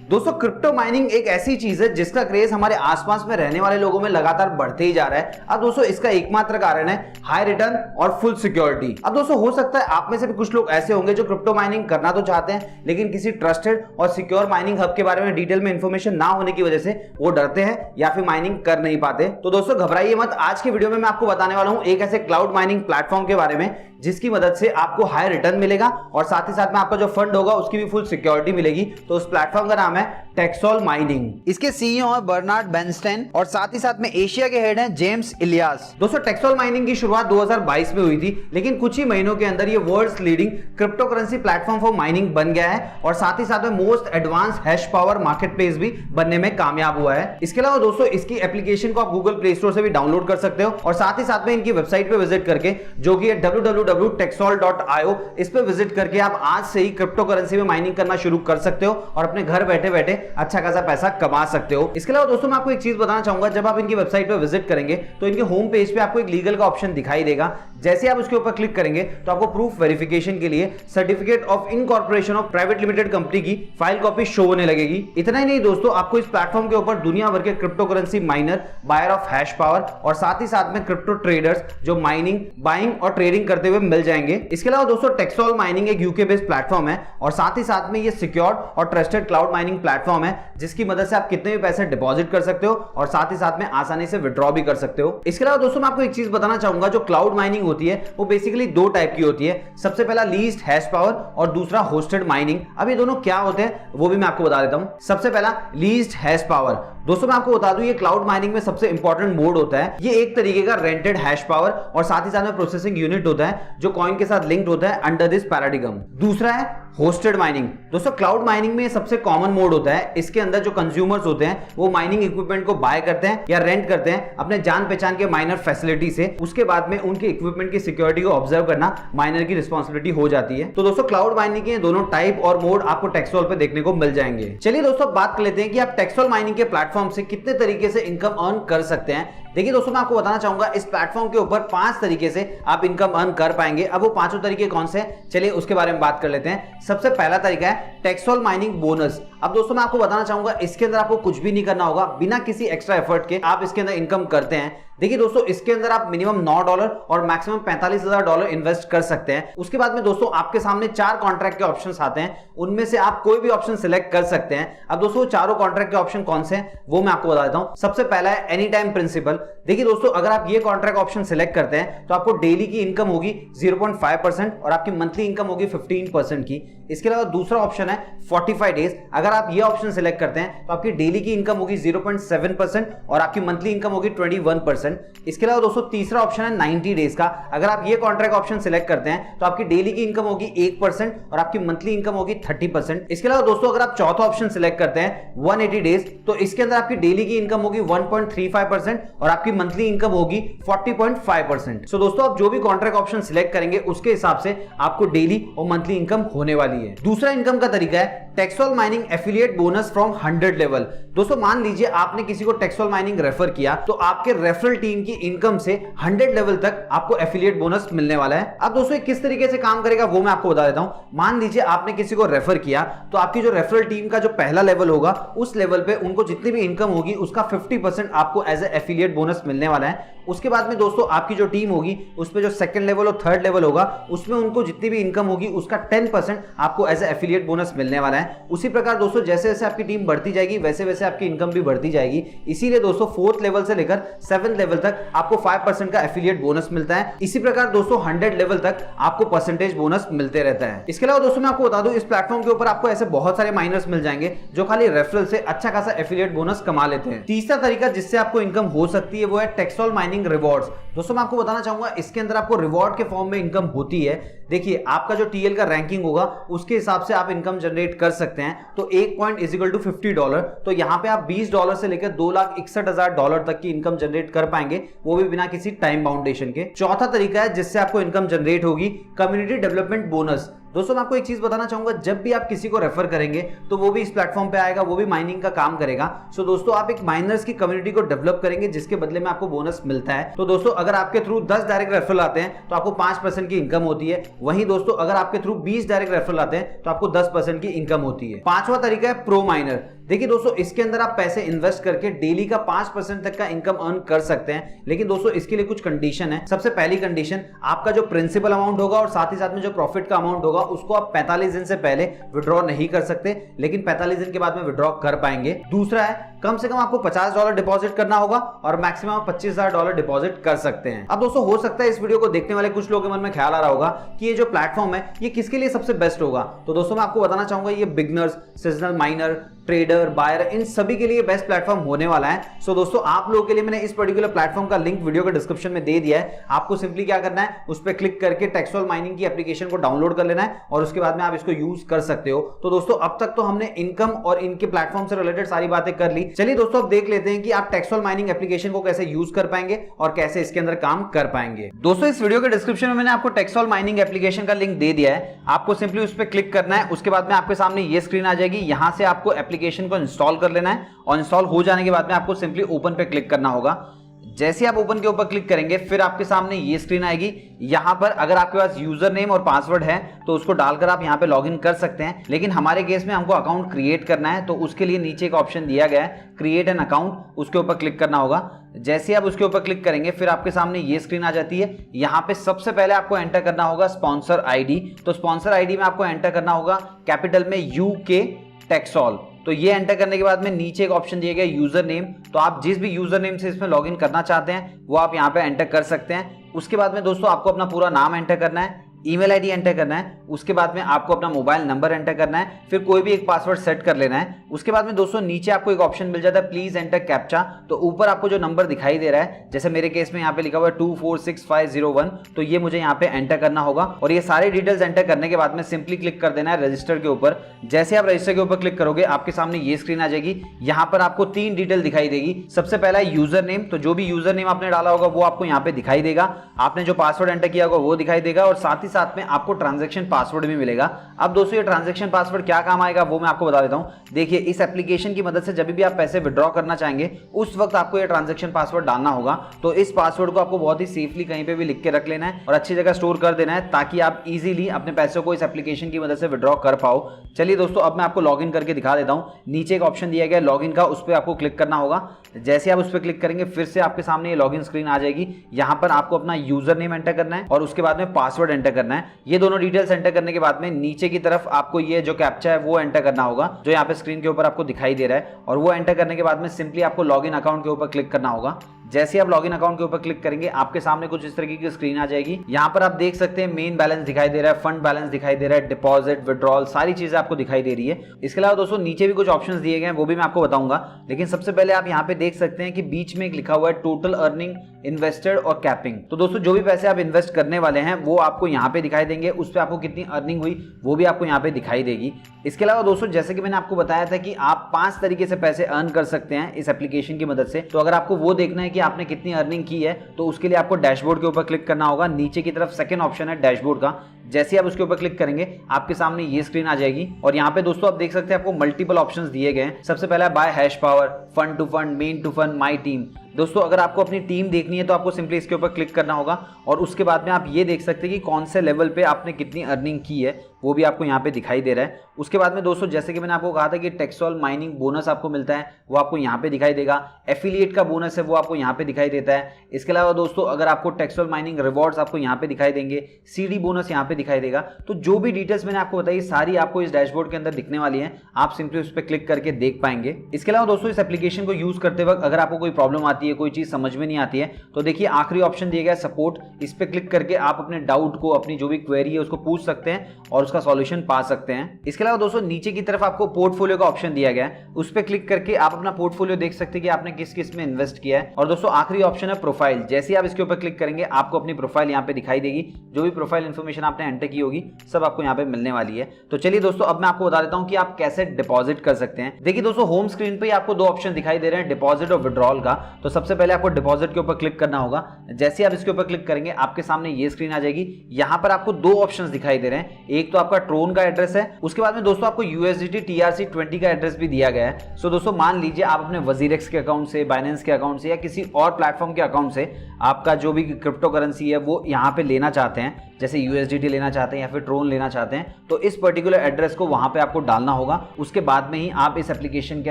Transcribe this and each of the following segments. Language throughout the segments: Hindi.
दोस्तों क्रिप्टो माइनिंग एक ऐसी चीज है जिसका क्रेज हमारे आसपास में रहने वाले लोगों में लगातार बढ़ते ही जा रहा है। अब दोस्तों इसका एकमात्र कारण है हाई रिटर्न और फुल सिक्योरिटी। अब दोस्तों हो सकता है आप में से भी कुछ लोग ऐसे होंगे जो क्रिप्टो माइनिंग करना तो चाहते हैं लेकिन किसी ट्रस्टेड और सिक्योर माइनिंग हब के बारे में डिटेल में इंफॉर्मेशन ना होने की वजह से वो डरते हैं या फिर माइनिंग कर नहीं पाते। तो दोस्तों घबराइए मत, आज के वीडियो में मैं आपको बताने वाला हूं एक ऐसे क्लाउड माइनिंग प्लेटफॉर्म के बारे में जिसकी मदद से आपको हाई रिटर्न मिलेगा और साथ ही साथ में आपका जो फंड होगा उसकी भी फुल सिक्योरिटी मिलेगी। तो उस प्लेटफॉर्म का नाम है टेक्सोल माइनिंग। इसके सीईओ है बर्नार्ड बेनस्टेन और साथ ही साथ में एशिया के हेड हैं जेम्स इलियास। दोस्तों टेक्सोल माइनिंग की शुरुआत 2022 में हुई थी लेकिन कुछ ही महीनों के अंदर ये world's leading crypto currency platform for mining बन गया है और साथ ही साथ में most advance hash power market place भी बनने में कामयाब हुआ है। इसके अलावा दोस्तों इसकी एप्लीकेशन को आप गूगल प्ले स्टोर से भी डाउनलोड कर सकते हो और साथ ही साथ में इनकी वेबसाइट पे विजिट करके जो कि है www.texol.io, इस पे विजिट करके आप आज से ही क्रिप्टो करेंसी में माइनिंग करना शुरू कर सकते हो और अपने घर बैठे बैठे अच्छा खासा पैसा कमा सकते हो। इसके अलावा दोस्तों मैं आपको एक चीज बताना चाहूंगा, जब आप इनकी वेबसाइट पे विजिट करेंगे तो इनके होम पेज पे आपको एक लीगल का ऑप्शन दिखाई देगा। जैसे आप उसके ऊपर क्लिक करेंगे तो आपको प्रूफ वेरिफिकेशन के लिए certificate of incorporation of private limited company की फाइल कॉपी शो होने लगेगी। इतना ही नहीं दोस्तों, आपको इस प्लेटफॉर्म के ऊपर दुनिया भर के crypto currency miner, buyer of hash power और साथ ही साथ में क्रिप्टो ट्रेडर्स जो माइनिंग, बाइंग और ट्रेडिंग करते हुए मिल जाएंगे। इसके अलावा दोस्तों टेक्सोल माइनिंग एक यूके बेस्ड प्लेटफॉर्म है और साथ ही साथ में ये सिक्योर्ड और ट्रस्टेड क्लाउड माइनिंग प्लेटफॉर्म है जिसकी मदद से आप कितने भी पैसे डिपॉजिट कर सकते हो और साथ ही साथ में आसानी से विड्रॉ भी कर सकते हो। इसके अलावा दोस्तों मैं आपको एक चीज बताना चाहूंगा, जो क्लाउड माइनिंग होती है वो बेसिकली दो टाइप की होती है। सबसे पहला लीस्ट हैश पावर और दूसरा होस्टेड माइनिंग। अब ये दोनों क्या होते हैं वो भी मैं आपको बता देता हूं। सबसे पहला लीस्ट हैश पावर। दोस्तों मैं आपको बता दूं ये क्लाउड माइनिंग में सबसे इंपॉर्टेंट मोड होता है। ये एक तरीके का रेंटेड हैश पावर और साथ ही साथ में प्रोसेसिंग यूनिट होता है जो कॉइन के साथ लिंक्ड होता है अंडर दिस पैराडिगम। दूसरा है होस्टेड माइनिंग। दोस्तों क्लाउड माइनिंग में सबसे कॉमन मोड होता है। इसके अंदर जो कंज्यूमर्स होते हैं वो माइनिंग इक्विपमेंट को बाय करते हैं या रेंट करते हैं अपने जान पहचान के माइनर फैसिलिटी से। उसके बाद में उनके इक्विपमेंट की सिक्योरिटी को ऑब्जर्व करना माइनर की रिस्पॉन्सिबिलिटी हो जाती है। तो दोस्तों क्लाउड माइनिंग के दोनों टाइप और मोड आपको टेक्सोल पे देखने को मिल जाएंगे। चलिए दोस्तों बात कर लेते हैं कि आप टेक्सोल माइनिंग के प्लेटफॉर्म से कितने तरीके से इनकम अर्न कर सकते हैं। देखिए दोस्तों मैं आपको बताना चाहूंगा इस प्लेटफॉर्म के ऊपर 5 तरीके से आप इनकम अर्न कर पाएंगे। अब वो पांचों तरीके कौन से हैं, चलिए उसके बारे में बात कर लेते हैं। सबसे पहला तरीका है टेक्सोल माइनिंग बोनस। अब दोस्तों मैं आपको बताना चाहूंगा इसके अंदर आपको कुछ भी नहीं करना होगा, बिना किसी एक्स्ट्रा एफर्ट के आप इसके अंदर इनकम करते हैं। देखिए दोस्तों इसके अंदर आप मिनिमम $9 और मैक्सिमम $45,000 इन्वेस्ट कर सकते हैं। उसके बाद में दोस्तों आपके सामने 4 कॉन्ट्रैक्ट के ऑप्शंस आते हैं, उनमें से आप कोई भी ऑप्शन सिलेक्ट कर सकते हैं। अब दोस्तों चारों कॉन्ट्रैक्ट के ऑप्शन कौन से हैं वो मैं आपको बता देता हूं। सबसे पहला है एनी टाइम प्रिंसिपल। देखिए दोस्तों अगर आप ये कॉन्ट्रैक्ट ऑप्शन सिलेक्ट करते हैं तो आपको डेली की इनकम होगी 0.5% और आपकी मंथली इनकम होगी 15% की। इसके अलावा दूसरा ऑप्शन है 45 डेज। अगर आप ये ऑप्शन सिलेक्ट करते हैं तो आपकी डेली की इनकम होगी 0.7% और आपकी मंथली इनकम होगी 21%। इसके अलावा दोस्तों तीसरा ऑप्शन है 90 डेज का। अगर आप ये कॉन्ट्रैक्ट ऑप्शन सिलेक्ट करते हैं तो आपकी डेली की इनकम होगी 1% और आपकी मंथली इनकम होगी 30%। इसके अलावा दोस्तों अगर आप चौथा ऑप्शन सिलेक्ट करते हैं 180 डेज तो इसके अंदर आपकी डेली की इनकम होगी 1.35% और आपकी मंथली इनकम होगी 40.5%। सो दोस्तों आप जो भी कॉन्ट्रैक्ट ऑप्शन सिलेक्ट करेंगे उसके हिसाब से आपको डेली और मंथली इनकम होने वाली है। दूसरा इनकम का तरीका है टेक्सोल mining affiliate bonus from 100 level. दोस्तों मान लीजिए आपने किसी को टेक्सोल माइनिंग रेफर किया तो आपके रेफरल टीम की इनकम से 100 लेवल तक आपको एफिलिएट बोनस मिलने वाला है। अब दोस्तों किस तरीके से काम करेगा वो मैं आपको बता देता हूं। मान लीजिए आपने किसी को रेफर किया तो आपकी जो रेफरल टीम का जो पहला लेवल होगा उस लेवल पे उनको जितनी भी इनकम होगी उसका 50% आपको एज ए एफिलिएट बोनस मिलने वाला है। उसके बाद में दोस्तों आपकी जो टीम होगी उसमें जो सेकंड लेवल और थर्ड लेवल होगा उसमें उनको जितनी भी इनकम होगी उसका 10% आपको एज ए एफिलिएट बोनस मिलने वाला है। उसी प्रकार दोस्तों जैसे जैसे आपकी टीम बढ़ती जाएगी वैसे वैसे आपकी इनकम भी बढ़ती जाएगी। इसीलिए दोस्तों 4th लेवल से लेकर 7th लेवल तक आपको 5% का एफिलिएट बोनस मिलता है। इसी प्रकार दोस्तों 100 लेवल तक आपको परसेंटेज बोनस मिलते रहता है। इसके अलावा दोस्तों मैं आपको बता दूं इस प्लेटफॉर्म के ऊपर आपको ऐसे बहुत सारे माइनर्स मिल जाएंगे जो खाली रेफरल से अच्छा खासा एफिलिएट बोनस कमा लेते हैं। तीसरा तरीका जिससे आपको इनकम हो सकती है वो है टेक्सोल माइनिंग रिवॉर्ड्स। दोस्तों मैं आपको बताना चाहूंगा इसके अंदर आपको रिवॉर्ड के फॉर्म में इनकम होती है। देखिए आपका जो टीएल का रैंकिंग होगा उसके हिसाब से आप इनकम जनरेट कर सकते हैं। तो 1 पॉइंट इज इक्वल टू $50। तो यहां पे आप $20 से लेकर $2,61,000 तक की इनकम जनरेट कर पाएंगे, वो भी बिना किसी टाइम बाउंडेशन के। चौथा तरीका है जिससे आपको इनकम जनरेट होगी कम्युनिटी डेवलपमेंट बोनस। दोस्तों मैं आपको एक चीज बताना चाहूंगा, जब भी आप किसी को रेफर करेंगे तो वो भी इस प्लेटफॉर्म पे आएगा, वो भी माइनिंग का काम करेगा। सो दोस्तों आप एक माइनर्स की कम्युनिटी को डेवलप करेंगे जिसके बदले में आपको बोनस मिलता है। तो दोस्तों अगर आपके थ्रू 10 डायरेक्ट रेफरल आते हैं तो आपको 5% की इनकम होती है। वहीं दोस्तों अगर आपके थ्रू 20 डायरेक्ट रेफरल आते हैं तो आपको 10% की इनकम होती है। पांचवा तरीका है प्रो माइनर। देखिए दोस्तों, इसके अंदर आप पैसे इन्वेस्ट करके डेली का 5% तक का इनकम अर्न कर सकते हैं, लेकिन दोस्तों इसके लिए कुछ कंडीशन है। सबसे पहली कंडीशन, आपका जो प्रिंसिपल अमाउंट होगा और साथ ही साथ में जो प्रॉफिट का अमाउंट होगा उसको आप 45 दिन से पहले विड्रॉ नहीं कर सकते, लेकिन 45 दिन के बाद में विड्रॉ कर पाएंगे। दूसरा है, कम से कम आपको $50 डिपॉजिट करना होगा और मैक्सिमम $25,000 डिपॉजिट कर सकते हैं। अब दोस्तों हो सकता है इस वीडियो को देखने वाले कुछ लोगों के मन में ख्याल आ रहा होगा कि ये जो प्लेटफॉर्म है ये किसके लिए सबसे बेस्ट होगा। तो दोस्तों मैं आपको बताना चाहूंगा, ये beginners, seasonal miner, trader, buyer, इन सभी के लिए बेस्ट प्लेटफॉर्म होने वाला है। सो दोस्तों आप लोगों के लिए मैंने इस पर्टिकुलर प्लेटफॉर्म का लिंक वीडियो के डिस्क्रिप्शन में दे दिया है। आपको सिंपली क्या करना है, उस पर क्लिक करके टेक्सोल माइनिंग की एप्लीकेशन को डाउनलोड कर लेना है और उसके बाद में आप इसको यूज कर सकते हो। तो दोस्तों अब तक तो हमने इनकम और इनके प्लेटफॉर्म से रिलेटेड सारी बातें कर ली। चलिए दोस्तों अब देख लेते हैं कि आप टेक्सोल माइनिंग एप्लीकेशन को कैसे यूज कर पाएंगे और कैसे इसके अंदर काम कर पाएंगे। दोस्तों इस वीडियो के डिस्क्रिप्शन में मैंने आपको टेक्सोल माइनिंग एप्लीकेशन का लिंक दे दिया है। आपको सिंपली उस पर क्लिक करना है, उसके बाद में आपके सामने ये स्क्रीन आ जाएगी। यहां से आपको एप्लीकेशन को इंस्टॉल कर लेना है और इंस्टॉल हो जाने के बाद में आपको सिंपली ओपन पे क्लिक करना होगा। जैसे आप ओपन के ऊपर क्लिक करेंगे फिर आपके सामने ये स्क्रीन आएगी। यहां पर अगर आपके पास यूजर नेम और पासवर्ड है तो उसको डालकर आप यहां पे लॉगिन कर सकते हैं, लेकिन हमारे केस में हमको अकाउंट क्रिएट करना है तो उसके लिए नीचे एक ऑप्शन दिया गया है, क्रिएट एन अकाउंट, उसके ऊपर क्लिक करना होगा। जैसे आप उसके ऊपर क्लिक करेंगे फिर आपके सामने ये स्क्रीन आ जाती है। यहां पे सबसे पहले आपको एंटर करना होगा स्पॉन्सर आईडी। तो स्पॉन्सर आईडी में आपको एंटर करना होगा कैपिटल में UK टेक्सोल। तो ये एंटर करने के बाद में नीचे एक ऑप्शन दिया गया यूजर नेम। तो आप जिस भी यूजर नेम से इसमें लॉगिन करना चाहते हैं वो आप यहाँ पे एंटर कर सकते हैं। उसके बाद में दोस्तों आपको अपना पूरा नाम एंटर करना है, ईमेल आईडी एंटर करना है, उसके बाद में आपको अपना मोबाइल नंबर एंटर करना है, फिर कोई भी एक पासवर्ड सेट कर लेना है। उसके बाद में दोस्तों नीचे आपको एक ऑप्शन मिल जाता है प्लीज एंटर कैप्चा। तो ऊपर आपको जो नंबर दिखाई दे रहा है, जैसे मेरे केस में यहाँ पे लिखा हुआ है 246501, तो ये मुझे यहाँ पे एंटर करना होगा और ये सारी डिटेल्स एंटर करने के बाद में सिंपली क्लिक कर देना है रजिस्टर के ऊपर। जैसे आप रजिस्टर के ऊपर क्लिक करोगे आपके सामने ये स्क्रीन आ जाएगी। यहाँ पर आपको 3 डिटेल दिखाई देगी। सबसे पहला है यूजर नेम, तो जो भी यूजर नेम आपने डाला होगा वो आपको यहाँ पे दिखाई देगा। आपने जो पासवर्ड एंटर किया होगा वो दिखाई देगा और साथ ही साथ में आपको ट्रांजैक्शन पासवर्ड भी मिलेगा। अब दोस्तों ये ट्रांजैक्शन पासवर्ड क्या काम आएगा वो मैं आपको बता देता हूं। देखिए इस एप्लीकेशन की मदद से जब भी आप पैसे विड्रॉ करना चाहेंगे उस वक्त आपको ये ट्रांजैक्शन पासवर्ड डालना होगा। तो इस पासवर्ड को आपको बहुत ही सेफली कहीं पे भी लिख के रख लेना है और अच्छी जगह स्टोर कर देना है ताकि आप इजीली अपने पैसों को इस एप्लीकेशन की मदद से विड्रॉ कर पाओ। चलिए दोस्तों अब मैं आपको लॉगिन करके दिखा देता हूं। नीचे एक ऑप्शन दिया गया है लॉगिन का, उस पर आपको क्लिक करना होगा। जैसे आप उस पर क्लिक करेंगे फिर से आपके सामने ये लॉगिन स्क्रीन आ जाएगी। यहां पर आपको अपना यूजर नेम एंटर करना है और उसके बाद में पासवर्ड एंटर करना है। ये दोनों डिटेल्स एंटर करने के बाद में नीचे की तरफ आपको ये जो कैप्चा है वो एंटर करना होगा जो यहाँ पे स्क्रीन के ऊपर आपको दिखाई दे रहा है। और वो एंटर करने के बाद में सिंपली आपको लॉगिन अकाउंट के ऊपर क्लिक करना होगा। जैसे आप लॉगिन अकाउंट के ऊपर क्लिक करेंगे आपके सामने कुछ इस तरीके की स्क्रीन आ जाएगी। यहाँ पर आप देख सकते हैं मेन बैलेंस दिखाई दे रहा है, फंड बैलेंस दिखाई दे रहा है, डिपॉजिट, विड्रॉल, सारी चीजें आपको दिखाई दे रही है। इसके अलावा दोस्तों नीचे भी कुछ ऑप्शंस दिए गए हैं वो भी मैं आपको बताऊंगा, लेकिन सबसे पहले आप यहाँ पे देख सकते हैं कि बीच में एक लिखा हुआ है टोटल अर्निंग, इन्वेस्टेड और कैपिंग। तो दोस्तों जो भी पैसे आप इन्वेस्ट करने वाले हैं वो आपको यहाँ पे दिखाई देंगे, उस पर आपको कितनी अर्निंग हुई वो भी आपको यहाँ पे दिखाई देगी। इसके अलावा दोस्तों जैसे कि मैंने आपको बताया था कि आप 5 तरीके से पैसे अर्न कर सकते हैं इस एप्लीकेशन की मदद से। तो अगर आपको वो देखना है कि आपने कितनी अर्निंग की है तो उसके लिए आपको डैशबोर्ड के ऊपर क्लिक करना होगा। नीचे की तरफ सेकंड ऑप्शन है डैशबोर्ड का। जैसे आप उसके ऊपर क्लिक करेंगे आपके सामने ये स्क्रीन आ जाएगी और यहाँ पे दोस्तों आप देख सकते हैं आपको मल्टीपल ऑप्शंस दिए गए हैं। सबसे पहला buy hash power, fund to fund, main to fund, my team. दोस्तों अगर आपको अपनी टीम देखनी है तो आपको सिंपली इसके ऊपर क्लिक करना होगा और उसके बाद में आप ये देख सकते हैं कि कौन से लेवल पे आपने कितनी अर्निंग की है वो भी आपको यहाँ पे दिखाई दे रहा है। उसके बाद में दोस्तों जैसे कि मैंने आपको कहा था कि टेक्सोल माइनिंग बोनस आपको मिलता है वो आपको यहाँ पे दिखाई देगा। एफिलिएट का बोनस है वो आपको यहाँ पे दिखाई देता है। इसके अलावा दोस्तों अगर आपको टेक्सोल माइनिंग रिवॉर्ड्स आपको यहाँ पे दिखाई देंगे, CD बोनस यहाँ पे दिखाई देगा। तो जो भी डिटेल्स मैंने आपको बताई सारी आपको इस डैशबोर्ड के अंदर दिखने वाली है, आप सिंपली उस पर क्लिक करके देख पाएंगे। इसके अलावा दोस्तों इस एप्लीकेशन को यूज करते वक्त अगर आपको कोई प्रॉब्लम आती है, कोई चीज समझ में नहीं आती है तो देखिए आखिरी ऑप्शन दिया गया सपोर्ट। इस पे क्लिक करके आप अपने डाउट को, अपनी जो भी क्वेरी है उसको पूछ सकते हैं और उसका सॉल्यूशन पा सकते हैं। इसके अलावा दोस्तों नीचे की तरफ आपको पोर्टफोलियो का ऑप्शन दिया गया है, उस पे क्लिक करके आप अपना पोर्टफोलियो देख सकते हैं कि आपने किस किस में इन्वेस्ट किया है। और दोस्तों आखिरी ऑप्शन है प्रोफाइल। जैसे आप इसके ऊपर क्लिक करेंगे आपको अपनी प्रोफाइल यहाँ पे दिखाई देगी। जो भी प्रोफाइल इन्फॉर्मेशन आपने एंटर की होगी सब आपको यहाँ पे मिलने वाली है। तो चलिए दोस्तों अब मैं आपको बता देता हूँ कि आप कैसे डिपॉजिट कर सकते हैं। देखिए दोस्तों होम स्क्रीन पे आपको 2 ऑप्शन दिखाई दे रहे हैं, डिपॉजिट और विड्रॉल का। तो सबसे पहले आपको डिपॉजिट के ऊपर क्लिक करना होगा। जैसे आप इसके ऊपर क्लिक करेंगे आपके सामने ये स्क्रीन आ जाएगी। यहाँ पर आपको 2 ऑप्शंस दिखाई दे रहे हैं। एक तो आपका ट्रोन का एड्रेस है। उसके बाद में दोस्तों आपको USDT TRC20 का एड्रेस भी दिया गया है। सो दोस्तों मान लीजिए आप अपने वजीरेक्स के अकाउंट से, बाइनेंस के अकाउंट से या किसी और प्लेटफॉर्म के अकाउंट से आपका जो भी क्रिप्टो करेंसी है वो यहाँ पे लेना चाहते हैं, जैसे USDT लेना चाहते हैं या फिर ट्रोन लेना चाहते हैं, तो इस पर्टिकुलर एड्रेस को वहां पे आपको डालना होगा। उसके बाद में ही आप इस एप्लीकेशन के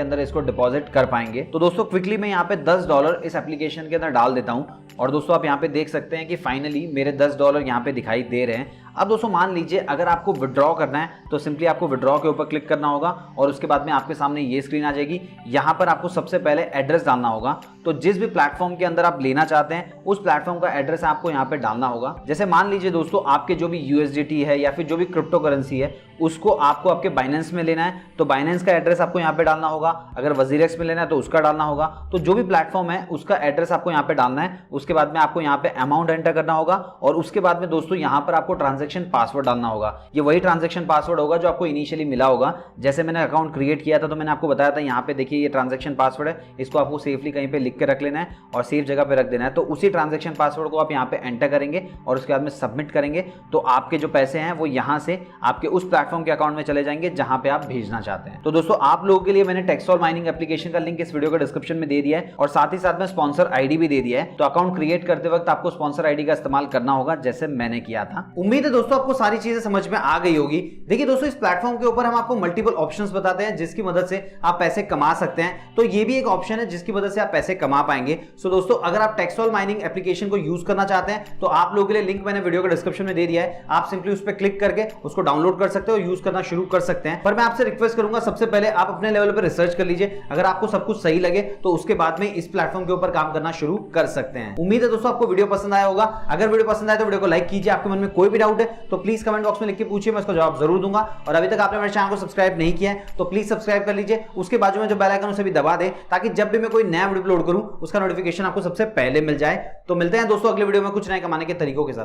अंदर इसको डिपॉजिट कर पाएंगे। तो दोस्तों क्विकली मैं यहाँ पे $10 इस एप्लीकेशन के अंदर डाल देता हूँ और दोस्तों आप यहाँ पे देख सकते हैं कि फाइनली मेरे $10 यहाँ पे दिखाई दे रहे हैं। अब दोस्तों मान लीजिए अगर आपको विड्रॉ करना है तो सिंपली आपको विड्रॉ के ऊपर क्लिक करना होगा और उसके बाद में आपके सामने ये स्क्रीन आ जाएगी। यहाँ पर आपको सबसे पहले एड्रेस डालना होगा। तो जिस भी प्लेटफॉर्म के अंदर आप लेना चाहते हैं उस प्लेटफॉर्म का एड्रेस आपको यहाँ पे डालना होगा। जैसे मान लीजिए दोस्तों आपके जो भी USDT है या फिर जो भी क्रिप्टो करेंसी है उसको आपको आपके बाइनेंस में लेना है तो बाइनेंस का एड्रेस आपको यहाँ पे डालना होगा। अगर वजीरेक्स में लेना है तो उसका डालना होगा। तो जो भी प्लेटफॉर्म है उसका एड्रेस आपको यहाँ पे डालना है। उसके बाद में आपको यहाँ पे अमाउंट एंटर करना होगा और उसके बाद में दोस्तों यहाँ पर आपको ट्रांजेक्शन पासवर्ड डालना होगा। ये वही ट्रांजेक्शन पासवर्ड होगा जो आपको इनिशियली मिला होगा। जैसे मैंने अकाउंट क्रिएट किया था तो मैंने आपको बताया था यहाँ पे देखिए ये ट्रांजेक्शन पासवर्ड है, इसको आपको सेफली कहीं पे लिख के रख लेना है और सेफ जगह पे रख देना है। तो उसी ट्रांजेक्शन पासवर्ड को आप यहाँ पे एंटर करेंगे और उसके बाद में सबमिट करेंगे तो आपके जो पैसे हैं वो यहाँ से आपके उस प्लेटफॉर्म के अकाउंट में चले जाएंगे जहां पे आप भेजना चाहते हैं। तो दोस्तों आप लोगों के लिए मैंने टेक्सोल माइनिंग एप्लीकेशन का लिंक इस वीडियो के डिस्क्रिप्शन में दे दिया है और साथ ही साथ में स्पॉन्सर आईडी भी दे दिया है। तो अकाउंट क्रिएट करते वक्त आपको स्पॉन्सर आईडी का इस्तेमाल करना होगा जैसे मैंने किया था। उम्मीद है दोस्तों आपको सारी चीजें समझ में आ गई होगी। देखिए दोस्तों इस प्लेटफॉर्म के ऊपर हम आपको मल्टीपल ऑप्शंस बताते हैं जिसकी मदद से आप पैसे कमा सकते हैं। तो ये भी एक ऑप्शन है जिसकी मदद से आप पैसे कमा पाएंगे। सो दोस्तों अगर आप टेक्सोल माइनिंग एप्लीकेशन को यूज करना चाहते हैं तो आप लोगों के लिए लिंक मैंने वीडियो के डिस्क्रिप्शन में दे दिया है। आप सिंपली उस पर क्लिक करके उसको डाउनलोड कर सकते हो, यूज करना शुरू कर सकते हैं। पर मैं आपसे रिक्वेस्ट करूंगा सबसे पहले आप अपने लेवल पर रिसर्च कर लीजिए। अगर आपको सब कुछ सही लगे तो उसके बाद में इस प्लेटफॉर्म के ऊपर काम करना शुरू कर सकते हैं। उम्मीद है दोस्तों आपको वीडियो पसंद आया होगा। अगर वीडियो पसंद आए तो वीडियो को लाइक कीजिए। आपके मन में कोई भी डाउट है तो प्लीज कमेंट बॉक्स में लिख के पूछिए, मैं उसका जवाब जरूर दूंगा। और अभी तक आपने मेरे चैनल को सब्सक्राइब नहीं किया है तो प्लीज सब्सक्राइब कर लीजिए। उसके बाजू में जो बेल आइकन उसे भी दबा दे ताकि जब भी मैं कोई नया वीडियो अपलोड करूं उसका नोटिफिकेशन आपको सबसे पहले मिल जाए। तो मिलते हैं दोस्तों अगले वीडियो में कुछ नए कमाने के तरीकों के साथ।